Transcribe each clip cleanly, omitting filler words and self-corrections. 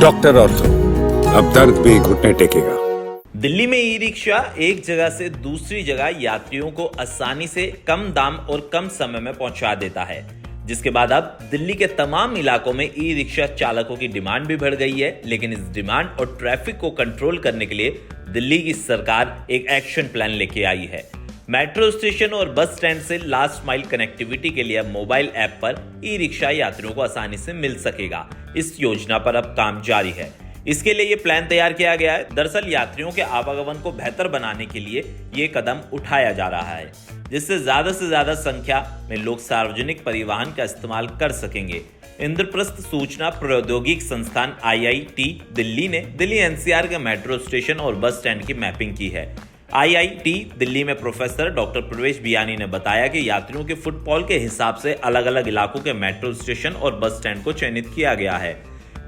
Doctor ortho, अब दर्द भी घुटने टेकेगा। दिल्ली में ई रिक्शा एक जगह से दूसरी जगह यात्रियों को आसानी से कम दाम और कम समय में पहुंचा देता है, जिसके बाद अब दिल्ली के तमाम इलाकों में ई रिक्शा चालकों की डिमांड भी बढ़ गई है। लेकिन इस डिमांड और ट्रैफिक को कंट्रोल करने के लिए दिल्ली की सरकार एक एक्शन प्लान लेके आई है। मेट्रो स्टेशन और बस स्टैंड से लास्ट माइल कनेक्टिविटी के लिए मोबाइल ऐप पर ई रिक्शा यात्रियों को आसानी से मिल सकेगा। इस योजना पर अब काम जारी है। इसके लिए ये प्लान तैयार किया गया है। दरअसल यात्रियों के आवागमन को बेहतर बनाने के लिए ये कदम उठाया जा रहा है, जिससे से ज्यादा संख्या में लोग सार्वजनिक परिवहन का इस्तेमाल कर सकेंगे। इंद्रप्रस्थ सूचना प्रौद्योगिकी संस्थान IIT दिल्ली ने दिल्ली NCR के मेट्रो स्टेशन और बस स्टैंड की मैपिंग की है। IIT दिल्ली में प्रोफेसर डॉक्टर प्रवेश बियानी ने बताया कि यात्रियों के फुटफॉल के हिसाब से अलग अलग इलाकों के मेट्रो स्टेशन और बस स्टैंड को चयनित किया गया है।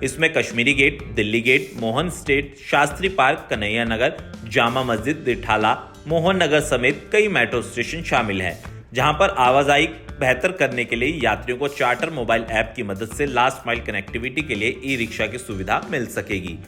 इसमें Kashmiri gate, Delhi gate, Mohan estate, Shastri park, Kanhaiya Nagar, Jama Masjid, Dithala, Mohan Nagar समेत कई मेट्रो स्टेशन शामिल हैं, जहां पर आवाजाही बेहतर करने के लिए यात्रियों को चार्टर मोबाइल ऐप की मदद से लास्ट माइल कनेक्टिविटी के लिए ई रिक्शा की सुविधा मिल सकेगी।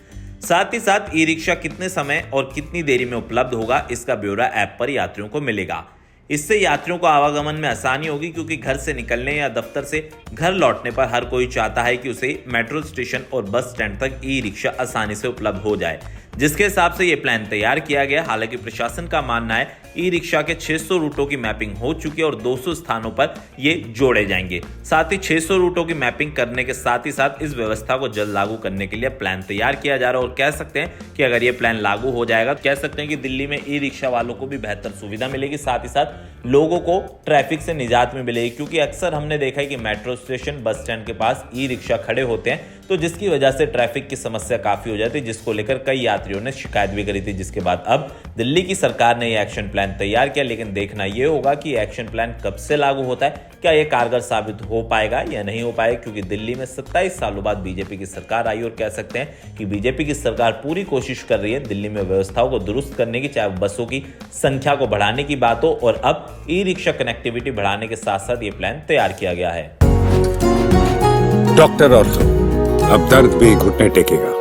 साथ ही साथ ई रिक्शा कितने समय और कितनी देरी में उपलब्ध होगा, इसका ब्यौरा ऐप पर यात्रियों को मिलेगा। इससे यात्रियों को आवागमन में आसानी होगी, क्योंकि घर से निकलने या दफ्तर से घर लौटने पर हर कोई चाहता है कि उसे मेट्रो स्टेशन और बस स्टैंड तक ई रिक्शा आसानी से उपलब्ध हो जाए, जिसके हिसाब से ये प्लान तैयार किया गया। हालांकि प्रशासन का मानना है ई रिक्शा के 600 रूटों की मैपिंग हो चुकी है और 200 स्थानों पर ये जोड़े जाएंगे। साथ ही 600 रूटों की मैपिंग करने के साथ ही साथ इस व्यवस्था को जल्द लागू करने के लिए प्लान तैयार किया जा रहा है। और कह सकते हैं कि अगर ये प्लान लागू हो जाएगा तो कह सकते हैं कि दिल्ली में ई रिक्शा वालों को भी बेहतर सुविधा मिलेगी, साथ ही साथ लोगों को ट्रैफिक से निजात में मिलेगी। क्योंकि अक्सर हमने देखा है कि मेट्रो स्टेशन, बस स्टैंड के पास ई रिक्शा खड़े होते हैं, तो जिसकी वजह से ट्रैफिक की समस्या काफी हो जाती है, जिसको लेकर कई यात्रियों ने शिकायत भी करी थी। जिसके बाद अब दिल्ली की सरकार ने यह एक्शन प्लान तैयार किया। लेकिन देखना यह होगा कि एक्शन प्लान कब से लागू होता है, क्या यह कारगर साबित हो पाएगा या नहीं हो पाएगा, क्योंकि दिल्ली में 27 सालों बाद बीजेपी की सरकार आई और कह सकते हैं कि बीजेपी की सरकार पूरी कोशिश कर रही है दिल्ली में व्यवस्थाओं को दुरुस्त करने की, चाहे बसों की संख्या को बढ़ाने की बात हो। और अब ई रिक्शा कनेक्टिविटी बढ़ाने के साथ साथ ये प्लान तैयार किया गया है। डॉक्टर ऑर्थो, अब दर्द भी घुटने टेकेगा।